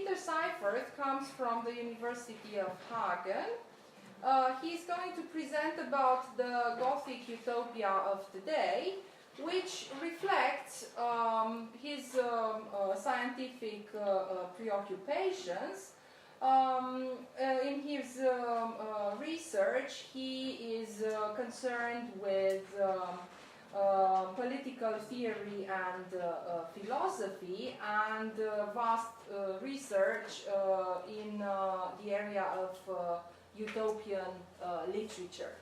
Peter Seyferth comes from the University of Hagen. He's going to present about the Gothic Utopia of today, which reflects his scientific preoccupations. In his research, he is concerned with political theory and philosophy, and vast research in the area of utopian literature.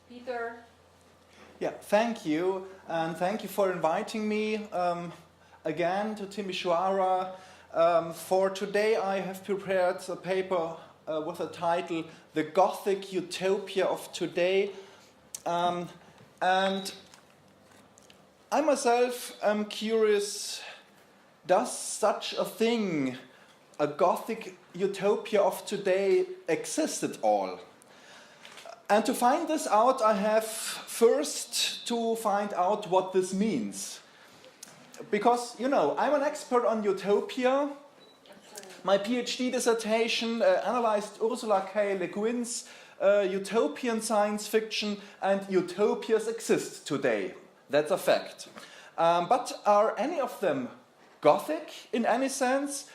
Peter? Yeah, thank you, and thank you for inviting me again to Timișoara. For today I have prepared a paper with the title The Gothic Utopia of Today, and I myself am curious, does such a thing, a Gothic utopia of today, exist at all? And to find this out, I have first to find out what this means. Because, you know, I'm an expert on utopia. My PhD dissertation analyzed Ursula K. Le Guin's utopian science fiction, and utopias exist today. That's a fact. But are any of them Gothic in any sense?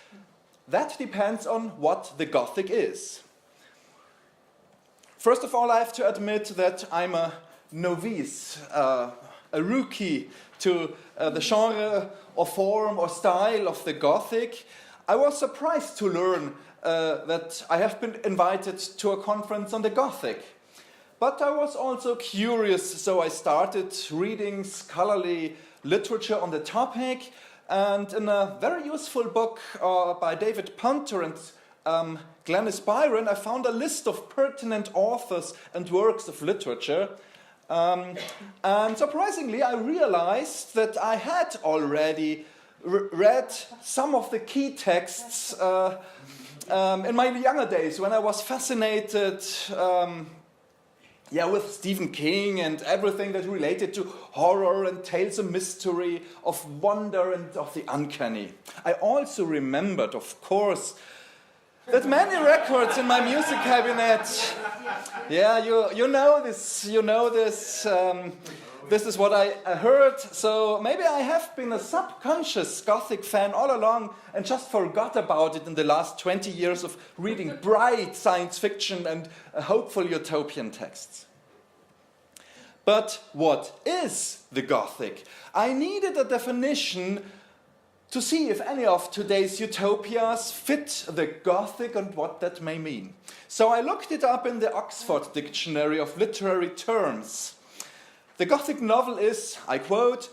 That depends on what the Gothic is. First of all, I have to admit that I'm a novice, a rookie to the genre or form or style of the Gothic. I was surprised to learn that I have been invited to a conference on the Gothic. But I was also curious, so I started reading scholarly literature on the topic, and in a very useful book by David Punter and Glenys Byron, I found a list of pertinent authors and works of literature. And surprisingly, I realized that I had already read some of the key texts in my younger days, when I was fascinated with Stephen King and everything that related to horror and tales of mystery, of wonder and of the uncanny. I also remembered, of course, that many records in my music cabinet. Yeah, you know this. This is what I heard. So maybe I have been a subconscious Gothic fan all along and just forgot about it in the last 20 years of reading bright science fiction and hopeful utopian texts. But what is the Gothic? I needed a definition to see if any of today's utopias fit the Gothic and what that may mean. So I looked it up in the Oxford Dictionary of Literary Terms. The Gothic novel is, I quote,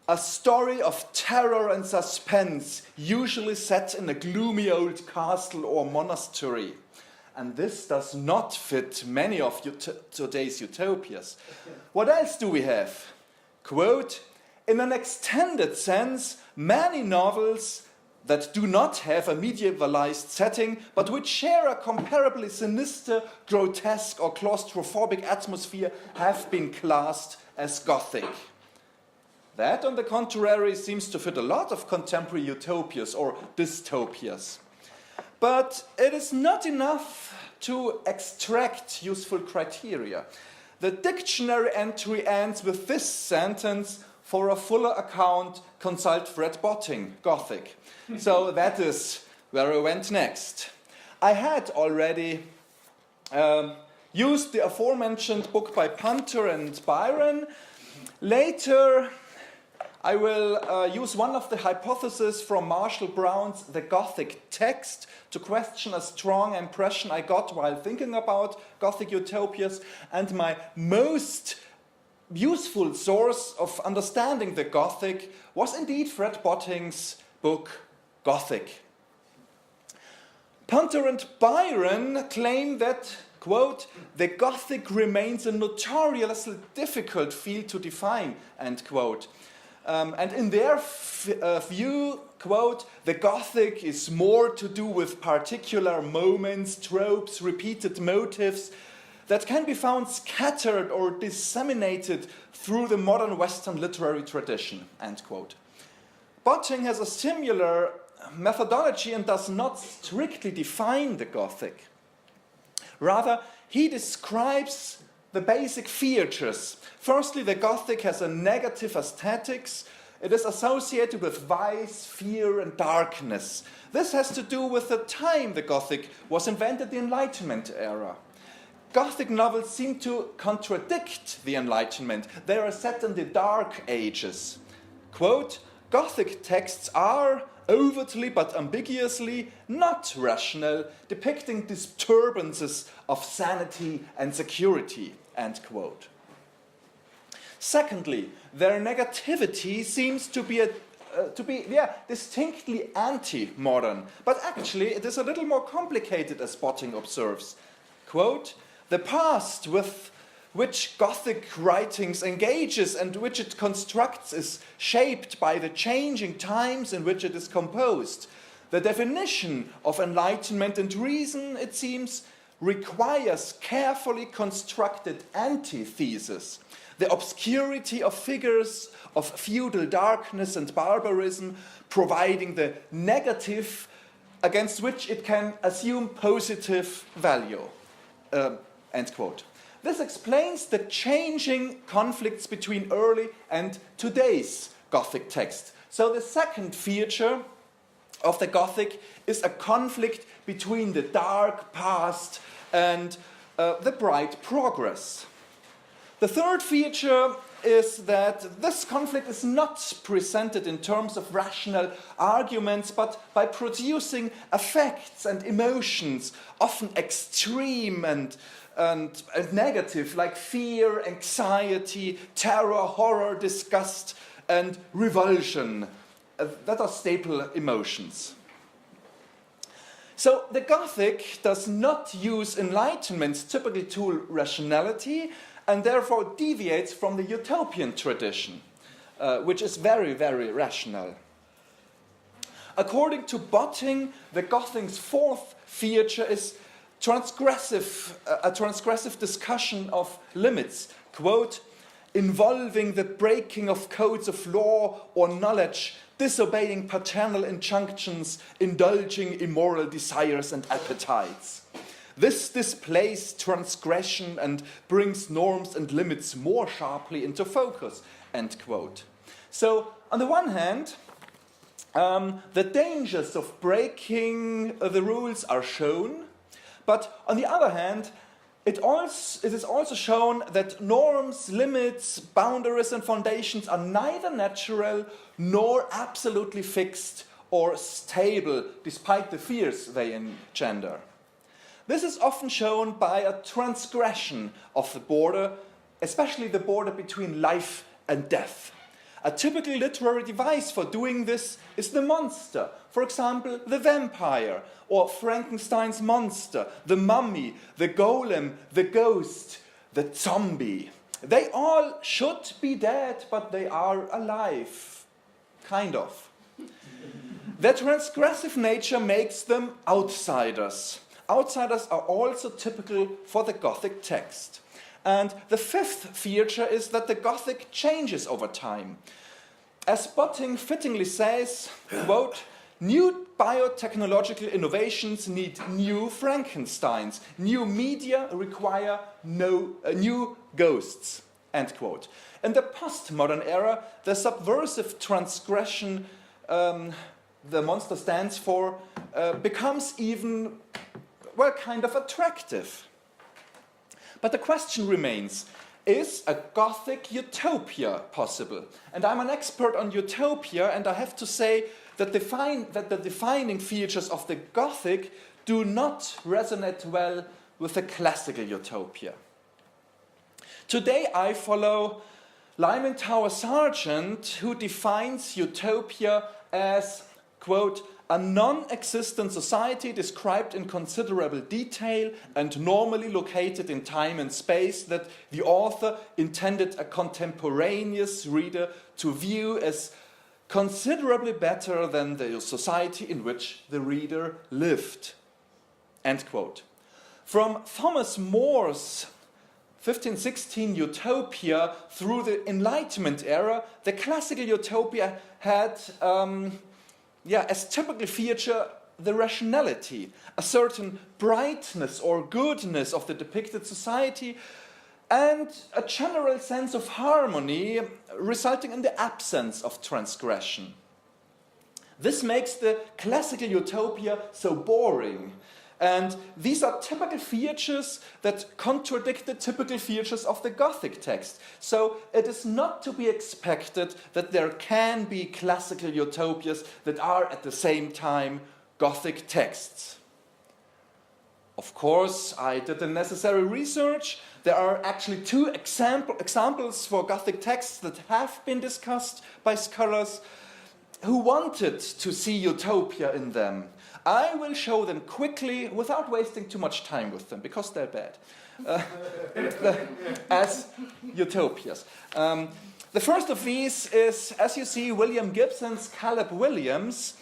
a story of terror and suspense, usually set in a gloomy old castle or monastery. And this does not fit many of today's utopias. What else do we have? Quote, in an extended sense, many novels that do not have a medievalized setting, but which share a comparably sinister, grotesque, or claustrophobic atmosphere have been classed as Gothic. That, on the contrary, seems to fit a lot of contemporary utopias or dystopias. But it is not enough to extract useful criteria. The dictionary entry ends with this sentence: for a fuller account, consult Fred Botting, Gothic. So that is where I went next. I had already used the aforementioned book by Punter and Byron. Later, I will use one of the hypotheses from Marshall Brown's The Gothic Text to question a strong impression I got while thinking about Gothic utopias, and my most useful source of understanding the Gothic was indeed Fred Botting's book Gothic. Punter and Byron claim that, quote, the Gothic remains a notoriously difficult field to define, end quote. And in their view, quote, the Gothic is more to do with particular moments, tropes, repeated motives that can be found scattered or disseminated through the modern Western literary tradition, end quote. Botting has a similar methodology and does not strictly define the Gothic. Rather, he describes the basic features. Firstly, the Gothic has a negative aesthetics. It is associated with vice, fear, and darkness. This has to do with the time the Gothic was invented, the Enlightenment era. Gothic novels seem to contradict the Enlightenment. They are set in the Dark Ages. Quote, Gothic texts are, overtly but ambiguously, not rational, depicting disturbances of sanity and security, end quote. Secondly, their negativity seems to be distinctly anti-modern, but actually it is a little more complicated, as Botting observes. Quote, the past with which Gothic writings engages and which it constructs is shaped by the changing times in which it is composed. The definition of enlightenment and reason, it seems, requires carefully constructed antitheses. The obscurity of figures of feudal darkness and barbarism, providing the negative against which it can assume positive value. End quote. This explains the changing conflicts between early and today's Gothic text. So the second feature of the Gothic is a conflict between the dark past and the bright progress. The third feature is that this conflict is not presented in terms of rational arguments, but by producing affects and emotions, often extreme and negative, like fear, anxiety, terror, horror, disgust, and revulsion. That are staple emotions. So the Gothic does not use Enlightenment's typical tool rationality, and therefore deviates from the utopian tradition, which is very, very rational. According to Botting, the Gothic's fourth feature is a transgressive discussion of limits, quote, involving the breaking of codes of law or knowledge, disobeying paternal injunctions, indulging immoral desires and appetites. This displays transgression and brings norms and limits more sharply into focus, end quote. So, on the one hand, the dangers of breaking the rules are shown, but on the other hand, it is also shown that norms, limits, boundaries, and foundations are neither natural nor absolutely fixed or stable, despite the fears they engender. This is often shown by a transgression of the border, especially the border between life and death. A typical literary device for doing this is the monster, for example, the vampire, or Frankenstein's monster, the mummy, the golem, the ghost, the zombie. They all should be dead, but they are alive. Kind of. Their transgressive nature makes them outsiders. Outsiders are also typical for the Gothic text. And the fifth feature is that the Gothic changes over time. As Botting fittingly says, quote, new biotechnological innovations need new Frankensteins. New media require new ghosts, end quote. In the postmodern era, the subversive transgression the monster stands for becomes even, well, kind of attractive. But the question remains, is a Gothic utopia possible? And I'm an expert on utopia, and I have to say that the defining features of the Gothic do not resonate well with the classical utopia. Today I follow Lyman Tower Sargent, who defines utopia as, quote, a non-existent society described in considerable detail and normally located in time and space that the author intended a contemporaneous reader to view as considerably better than the society in which the reader lived. End quote. From Thomas More's 1516 utopia through the Enlightenment era, the classical utopia had as typically feature the rationality, a certain brightness or goodness of the depicted society, and a general sense of harmony resulting in the absence of transgression. This makes the classical utopia so boring, and these are typical features that contradict the typical features of the Gothic text. So it is not to be expected that there can be classical utopias that are at the same time Gothic texts. Of course, I did the necessary research. There are actually two examples for Gothic texts that have been discussed by scholars who wanted to see utopia in them. I will show them quickly without wasting too much time with them because they're bad as utopias. The first of these is, as you see, William Gibson's Caleb Williams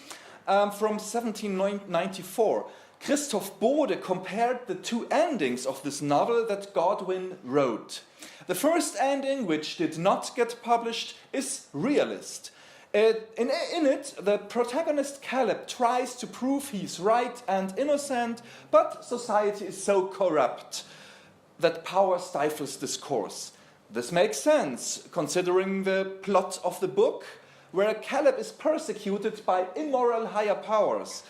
from 1794. Christoph Bode compared the two endings of this novel that Godwin wrote. The first ending, which did not get published, is realist. In it, the protagonist Caleb tries to prove he's right and innocent, but society is so corrupt that power stifles discourse. This makes sense, considering the plot of the book, where Caleb is persecuted by immoral higher powers.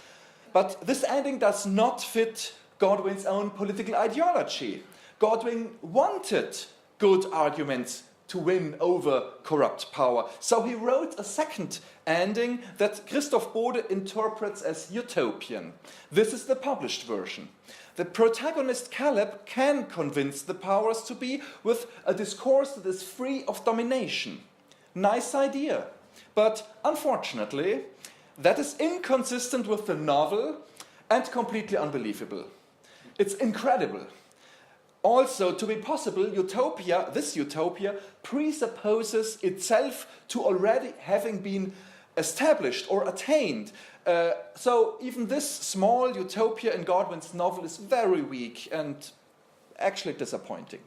But this ending does not fit Godwin's own political ideology. Godwin wanted good arguments to win over corrupt power. So he wrote a second ending that Christoph Bode interprets as utopian. This is the published version. The protagonist Caleb can convince the powers to be with a discourse that is free of domination. Nice idea. But unfortunately, that is inconsistent with the novel and completely unbelievable. It's incredible. Also, to be possible, this utopia presupposes itself to already having been established or attained. So even this small utopia in Godwin's novel is very weak and actually disappointing.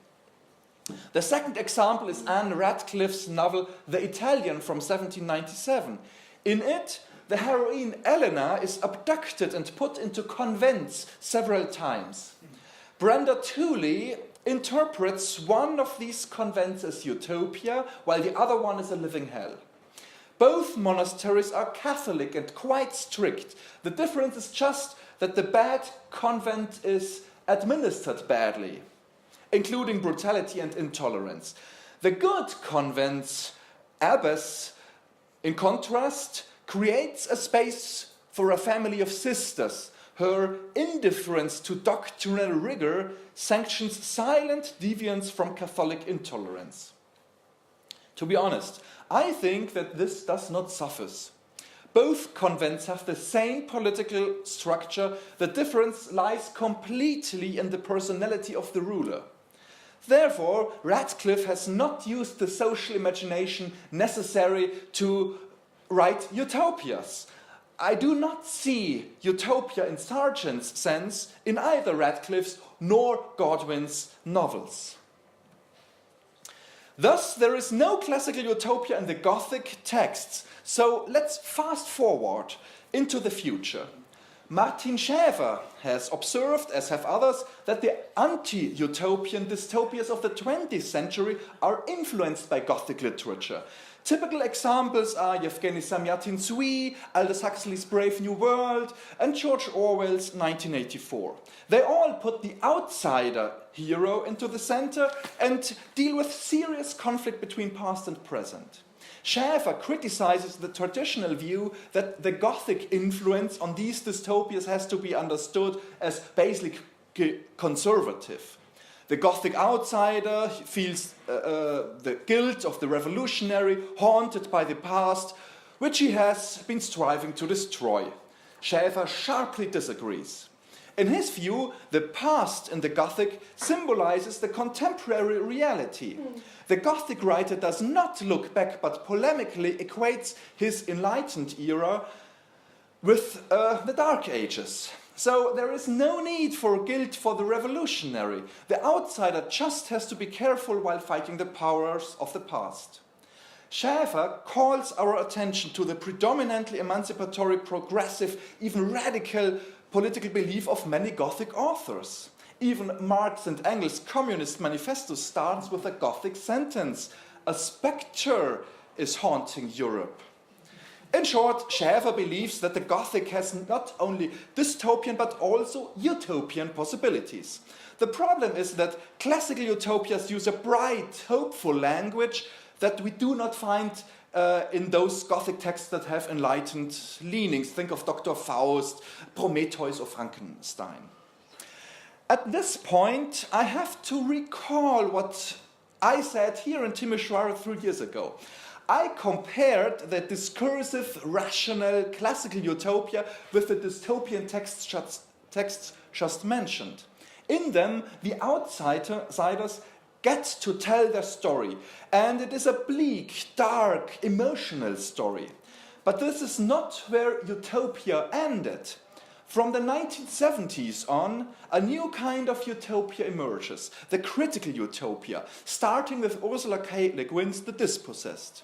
The second example is Anne Radcliffe's novel The Italian from 1797. In it, the heroine Elena is abducted and put into convents several times. Brenda Tooley interprets one of these convents as utopia, while the other one is a living hell. Both monasteries are Catholic and quite strict. The difference is just that the bad convent is administered badly, including brutality and intolerance. The good convent's abbess, in contrast, creates a space for a family of sisters. Her indifference to doctrinal rigor sanctions silent deviance from Catholic intolerance. To be honest, I think that this does not suffice. Both convents have the same political structure. The difference lies completely in the personality of the ruler. Therefore, Radcliffe has not used the social imagination necessary to write utopias. I do not see utopia in Sargent's sense in either Radcliffe's nor Godwin's novels. Thus, there is no classical utopia in the Gothic texts. So let's fast forward into the future. Martin Schäfer has observed, as have others, that the anti-utopian dystopias of the 20th century are influenced by Gothic literature. Typical examples are Yevgeny Zamyatin's We, Aldous Huxley's Brave New World, and George Orwell's 1984. They all put the outsider hero into the center and deal with serious conflict between past and present. Schäfer criticizes the traditional view that the Gothic influence on these dystopias has to be understood as basically conservative. The Gothic outsider feels the guilt of the revolutionary, haunted by the past, which he has been striving to destroy. Schäfer sharply disagrees. In his view, the past in the Gothic symbolizes the contemporary reality. The Gothic writer does not look back, but polemically equates his enlightened era with the Dark Ages. So there is no need for guilt for the revolutionary. The outsider just has to be careful while fighting the powers of the past. Seyferth calls our attention to the predominantly emancipatory, progressive, even radical political belief of many Gothic authors. Even Marx and Engels' Communist Manifesto starts with a Gothic sentence: "A spectre is haunting Europe." In short, Seyferth believes that the Gothic has not only dystopian but also utopian possibilities. The problem is that classical utopias use a bright, hopeful language that we do not find in those Gothic texts that have enlightened leanings. Think of Dr. Faust, Prometheus, or Frankenstein. At this point, I have to recall what I said here in Timișoara 3 years ago. I compared the discursive, rational, classical utopia with the dystopian texts just mentioned. In them, the outsiders get to tell their story, and it is a bleak, dark, emotional story. But this is not where utopia ended. From the 1970s on, a new kind of utopia emerges, the critical utopia, starting with Ursula K. Le Guin's The Dispossessed.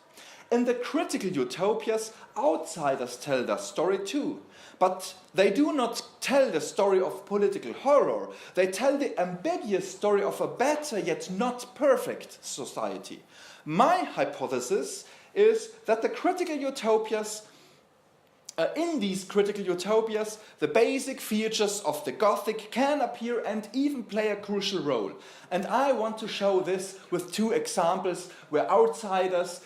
In the critical utopias, outsiders tell their story too. But they do not tell the story of political horror. They tell the ambiguous story of a better yet not perfect society. My hypothesis is that the critical utopias, in these critical utopias, the basic features of the Gothic can appear and even play a crucial role. And I want to show this with 2 examples where outsiders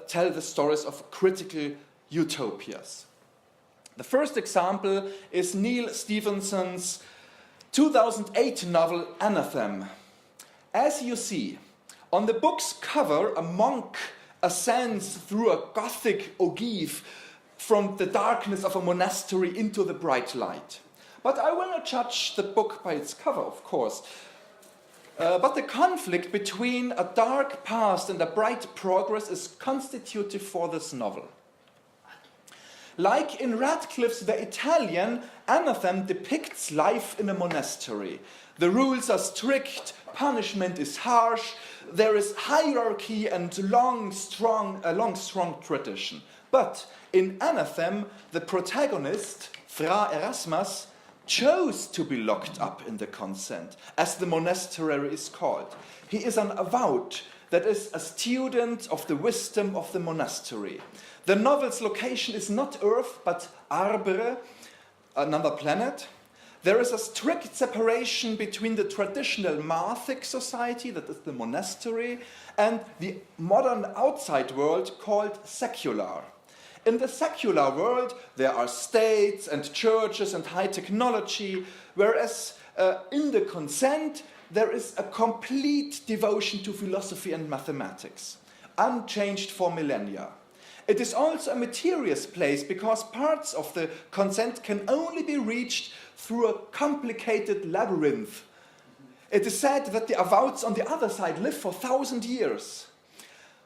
tell the stories of critical utopias. The first example is Neil Stephenson's 2008 novel Anathem. As you see, on the book's cover, a monk ascends through a Gothic ogive from the darkness of a monastery into the bright light. But I will not judge the book by its cover, of course. But the conflict between a dark past and a bright progress is constitutive for this novel. Like in Radcliffe's The Italian, Anathem depicts life in a monastery. The rules are strict, punishment is harsh, there is hierarchy and a long, strong tradition. But in Anathem, the protagonist, Fra Erasmus, chose to be locked up in the convent, as the monastery is called. He is an avowed, that is, a student of the wisdom of the monastery. The novel's location is not Earth, but Arbere, another planet. There is a strict separation between the traditional Marthic society, that is the monastery, and the modern outside world called secular. In the secular world, there are states and churches and high technology, whereas in the convent, there is a complete devotion to philosophy and mathematics, unchanged for millennia. It is also a mysterious place because parts of the convent can only be reached through a complicated labyrinth. It is said that the avoweds on the other side live for 1,000 years.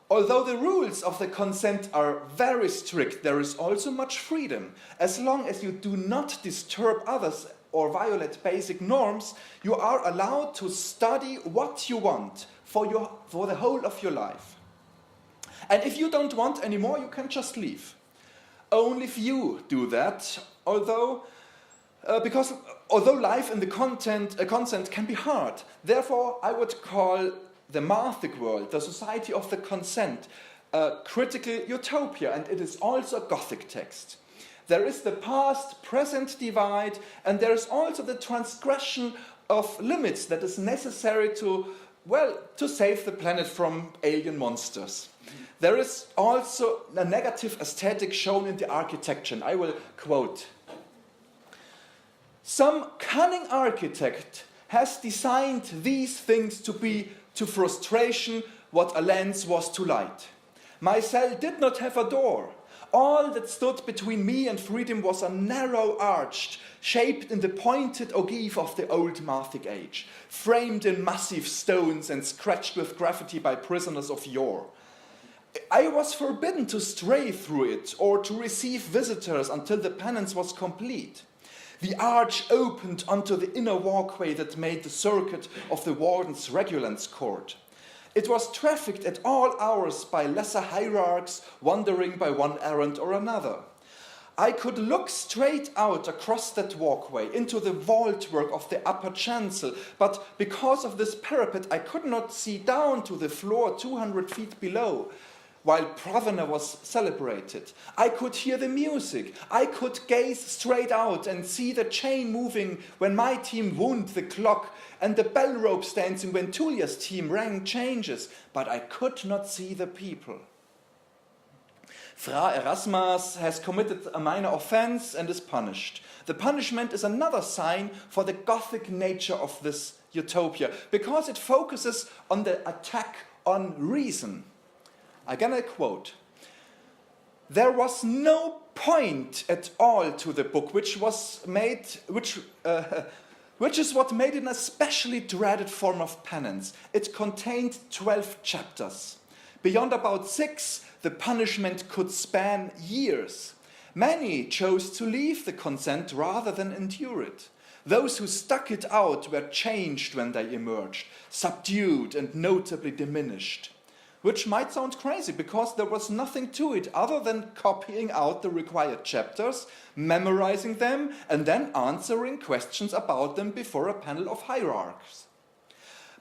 Although the rules of the convent are very strict, there is also much freedom. As long as you do not disturb others or violate basic norms, you are allowed to study what you want for the whole of your life. And if you don't want anymore, you can just leave. Only few do that, although life in the convent can be hard. Therefore, I would call the Marthic world, the society of the convent, a critical utopia, and it is also a Gothic text. There is the past-present divide, and there is also the transgression of limits that is necessary to save the planet from alien monsters. There is also a negative aesthetic shown in the architecture, and I will quote. Some cunning architect has designed these things to be to frustration what a lens was to light. My cell did not have a door. All that stood between me and freedom was a narrow arch, shaped in the pointed ogive of the old Marthic age, framed in massive stones and scratched with graffiti by prisoners of yore. I was forbidden to stray through it or to receive visitors until the penance was complete. The arch opened onto the inner walkway that made the circuit of the warden's regulance court. It was trafficked at all hours by lesser hierarchs wandering by one errand or another. I could look straight out across that walkway into the vaultwork of the upper chancel, but because of this parapet I could not see down to the floor 200 feet below, while Provena was celebrated. I could hear the music. I could gaze straight out and see the chain moving when my team wound the clock and the bell ropes dancing when Tulia's team rang changes, but I could not see the people. Fra Erasmus has committed a minor offense and is punished. The punishment is another sign for the Gothic nature of this utopia, because it focuses on the attack on reason. Again, I quote, "There was no point at all to the book, which is what made it an especially dreaded form of penance. It contained 12 chapters. Beyond about 6, the punishment could span years. Many chose to leave the consent rather than endure it. Those who stuck it out were changed when they emerged, subdued and notably diminished." Which might sound crazy, because there was nothing to it other than copying out the required chapters, memorizing them, and then answering questions about them before a panel of hierarchs.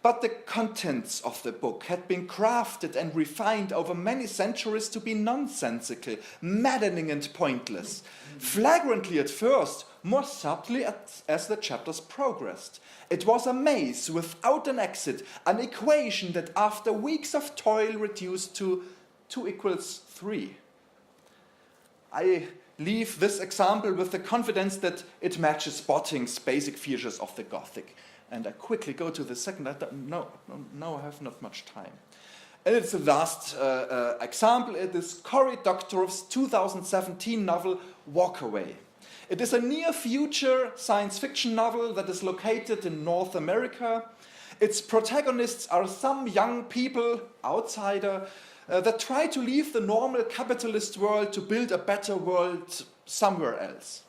But the contents of the book had been crafted and refined over many centuries to be nonsensical, maddening and pointless. Flagrantly at first, more subtly as the chapters progressed. It was a maze without an exit, an equation that after weeks of toil reduced to 2 = 3. I leave this example with the confidence that it matches Botting's basic features of the Gothic. And I quickly go to the second. No, I have not much time. And it's the last example. It is Cory Doctorow's 2017 novel, Walkaway. It is a near-future science fiction novel that is located in North America. Its protagonists are some young people, outsider, that try to leave the normal capitalist world to build a better world somewhere else.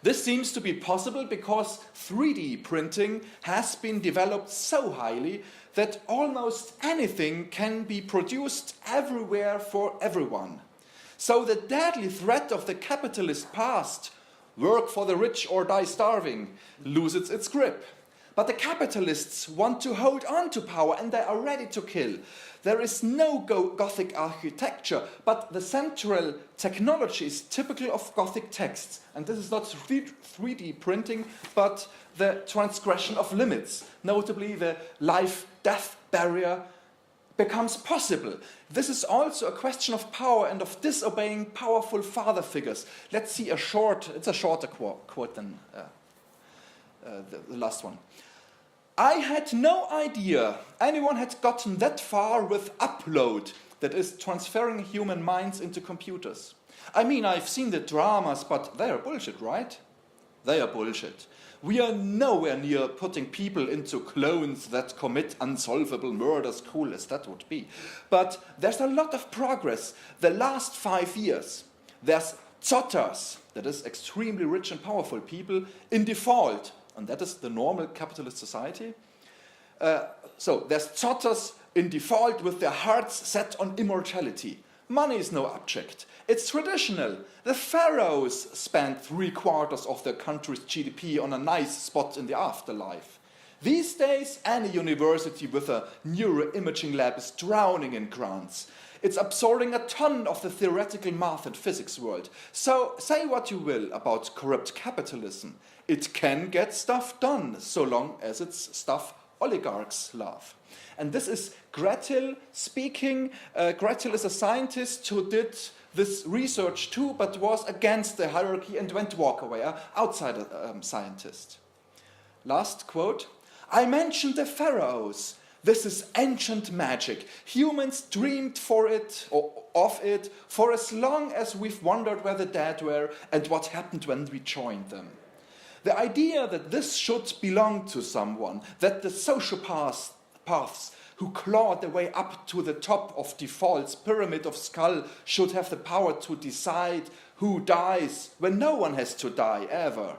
This seems to be possible because 3D printing has been developed so highly that almost anything can be produced everywhere for everyone. So the deadly threat of the capitalist past, work for the rich or die starving, loses its grip. But the capitalists want to hold on to power and they are ready to kill. There is no Gothic architecture, but the central technology is typical of Gothic texts. And this is not 3D printing, but the transgression of limits, notably the life-death barrier becomes possible. This is also a question of power and of disobeying powerful father figures. Let's see it's a shorter quote than the last one. "I had no idea anyone had gotten that far with upload, that is, transferring human minds into computers. I mean, I've seen the dramas, but they are bullshit, right? They are bullshit. We are nowhere near putting people into clones that commit unsolvable murders, cool as that would be. But there's a lot of progress. The last 5 years, there's Zotters, that is extremely rich and powerful people, in default, and that is the normal capitalist society. So there's Zotters in default with their hearts set on immortality. Money is no object. It's traditional. The pharaohs spent 3/4 of their country's GDP on a nice spot in the afterlife. These days, any university with a neuroimaging lab is drowning in grants. It's absorbing a ton of the theoretical math and physics world. So say what you will about corrupt capitalism. It can get stuff done, so long as it's stuff oligarchs love. And this is Gretel speaking. Gretel is a scientist who did this research too, but was against the hierarchy and went walkaway, an outsider scientist. Last quote, "I mentioned the pharaohs. This is ancient magic. Humans dreamed of it for as long as we've wondered where the dead were and what happened when we joined them. The idea that this should belong to someone, that the sociopaths who clawed their way up to the top of default's pyramid of skull should have the power to decide who dies when no one has to die ever.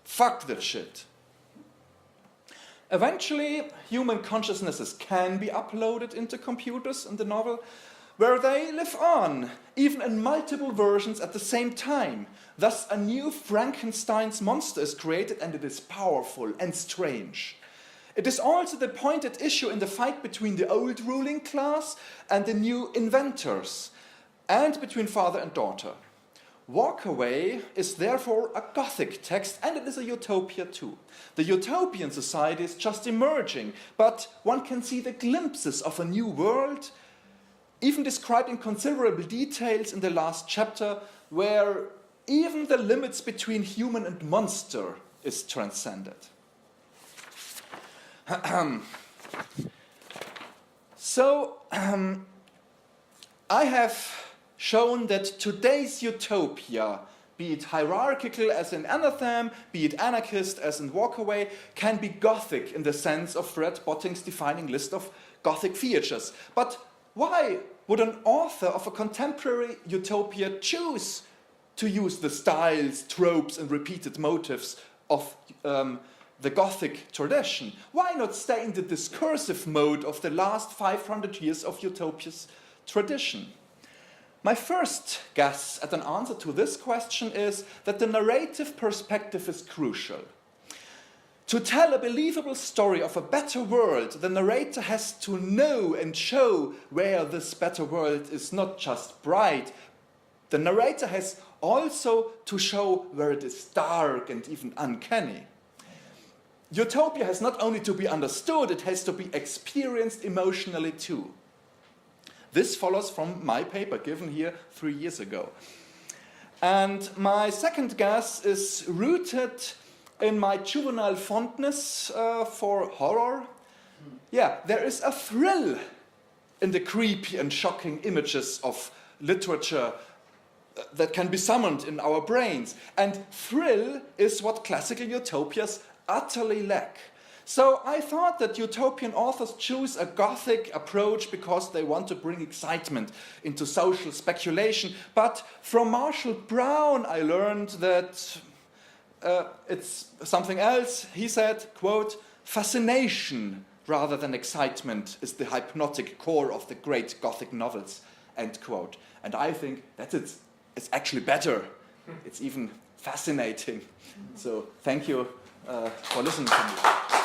Fuck that shit." Eventually, human consciousnesses can be uploaded into computers in the novel, where they live on, even in multiple versions at the same time. Thus, a new Frankenstein's monster is created, and it is powerful and strange. It is also the pointed issue in the fight between the old ruling class and the new inventors, and between father and daughter. Walkaway is therefore a Gothic text, and it is a utopia too. The utopian society is just emerging, but one can see the glimpses of a new world, even described in considerable details in the last chapter, where even the limits between human and monster is transcended. I have shown that today's utopia, be it hierarchical as in Anathem, be it anarchist as in Walkaway, can be Gothic in the sense of Fred Botting's defining list of Gothic features. But why would an author of a contemporary utopia choose to use the styles, tropes, and repeated motifs of the Gothic tradition? Why not stay in the discursive mode of the last 500 years of utopia's tradition? My first guess at an answer to this question is that the narrative perspective is crucial. To tell a believable story of a better world, the narrator has to know and show where this better world is not just bright. The narrator has also to show where it is dark and even uncanny. Utopia has not only to be understood, it has to be experienced emotionally too. This follows from my paper given here 3 years ago. And my second guess is rooted in my juvenile fondness for horror. Yeah, there is a thrill in the creepy and shocking images of literature that can be summoned in our brains. And thrill is what classical utopias utterly lack. So I thought that utopian authors choose a Gothic approach because they want to bring excitement into social speculation. But from Marshall Brown I learned that it's something else. He said, quote, "Fascination rather than excitement is the hypnotic core of the great Gothic novels," end quote. And I think that it's actually better. It's even fascinating. So thank you for listening to me.